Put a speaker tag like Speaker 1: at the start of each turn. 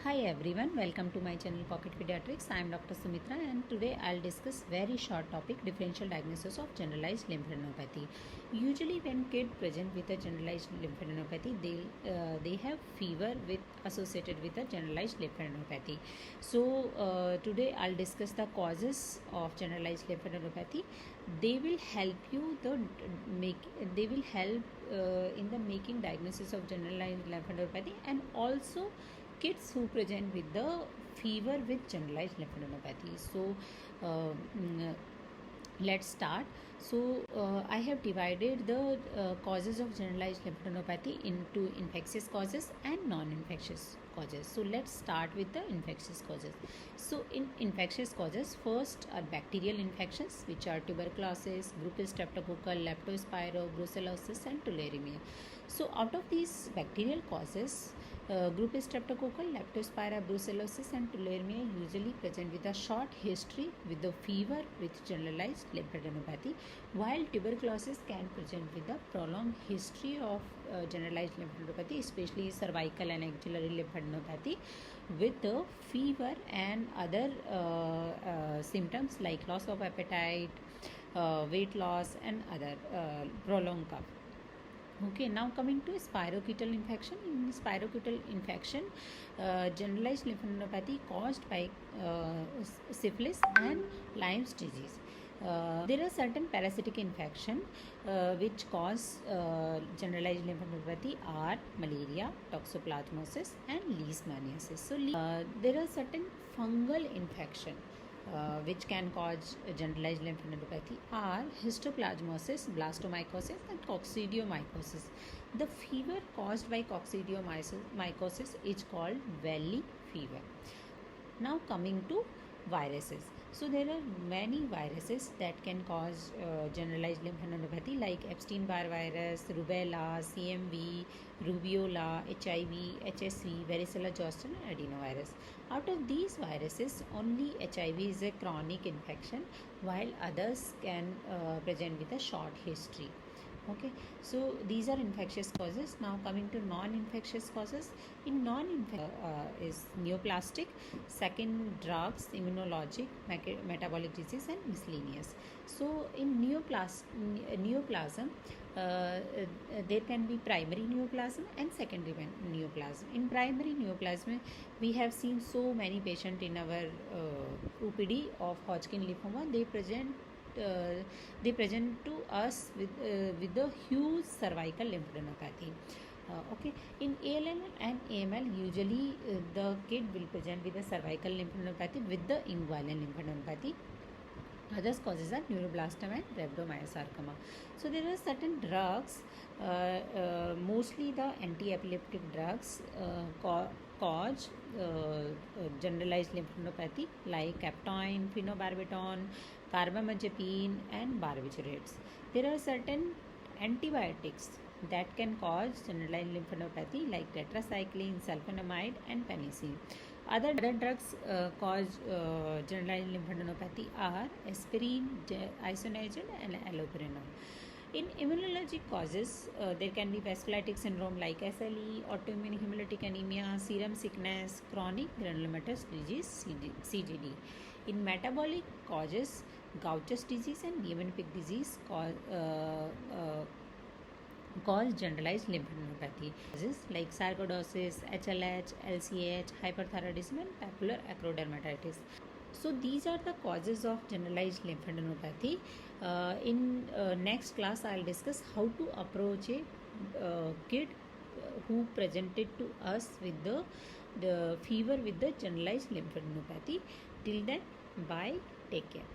Speaker 1: Hi everyone, welcome to my channel Pocket Pediatrics. I am Dr. Sumitra and today I'll discuss very short topic, differential diagnosis of generalized lymphadenopathy. Usually when kids present with a generalized lymphadenopathy, they have fever associated with a generalized lymphadenopathy. So today I'll discuss the causes of generalized lymphadenopathy. They will help you in the making diagnosis of generalized lymphadenopathy, and also kids who present with the fever with generalized lymphadenopathy. So let's start. I have divided the causes of generalized lymphadenopathy into infectious causes and non-infectious causes. So let's start with the infectious causes. So in infectious causes, first are bacterial infections, which are tuberculosis, group streptococcal, leptospiro, brucellosis and tularemia. So out of these bacterial causes, group streptococcal, leptospira, brucellosis and tularemia usually present with a short history with the fever with generalized lymphadenopathy, while tuberculosis can present with a prolonged history of generalized lymphadenopathy, especially cervical and axillary lymphadenopathy, with the fever and other symptoms like loss of appetite, weight loss and other prolonged cough. Okay, now coming to spirochetal infection. In spirochetal infection, generalized lymphadenopathy caused by syphilis and Lyme's disease. There are certain parasitic infection which cause generalized lymphadenopathy are malaria, toxoplasmosis and leishmaniasis. So there are certain fungal infection which can cause generalized lymphadenopathy are histoplasmosis, blastomycosis and coccidiomycosis. The fever caused by coccidiomycosis is called valley fever. Now coming to viruses. So there are many viruses that can cause generalized lymphadenopathy, like Epstein-Barr virus, rubella, CMV, rubeola, HIV, HSV, varicella zoster and adenovirus. Out of these viruses, only HIV is a chronic infection, while others can present with a short history. Okay, so these are infectious causes. Now coming to non-infectious causes. In non-infectious is neoplastic, second drugs, immunologic, metabolic disease and miscellaneous. So in neoplasm, there can be primary neoplasm and secondary neoplasm. In primary neoplasm, we have seen so many patients in our OPD of Hodgkin lymphoma. They present to us with the huge cervical lymphadenopathy. Okay, in ALL and AML, usually the kid will present with the cervical lymphadenopathy with the inguinal lymphadenopathy. Other causes are neuroblastoma and rhabdomyosarcoma. So there are certain drugs, mostly the anti-epileptic drugs, cause generalized lymphadenopathy like Captoin, phenobarbital, carbamazepine and barbiturates. There are certain antibiotics that can cause generalized lymphadenopathy like tetracycline, sulfonamide and penicillin. Other drugs cause generalized lymphadenopathy are aspirin, isoniazid and allopurinol. In immunologic causes, there can be vasculitic syndrome like SLE, autoimmune hemolytic anemia, serum sickness, chronic granulomatous disease CGD. In metabolic causes, Gaucher's disease and Niemann-Pick disease cause generalized lymphadenopathy. Causes like sarcoidosis, HLH, LCH, hyperthyroidism and papular acrodermatitis. So these are the causes of generalized lymphadenopathy. In next class, I'll discuss how to approach a kid who presented to us with the fever with the generalized lymphadenopathy. Till then, bye, take care.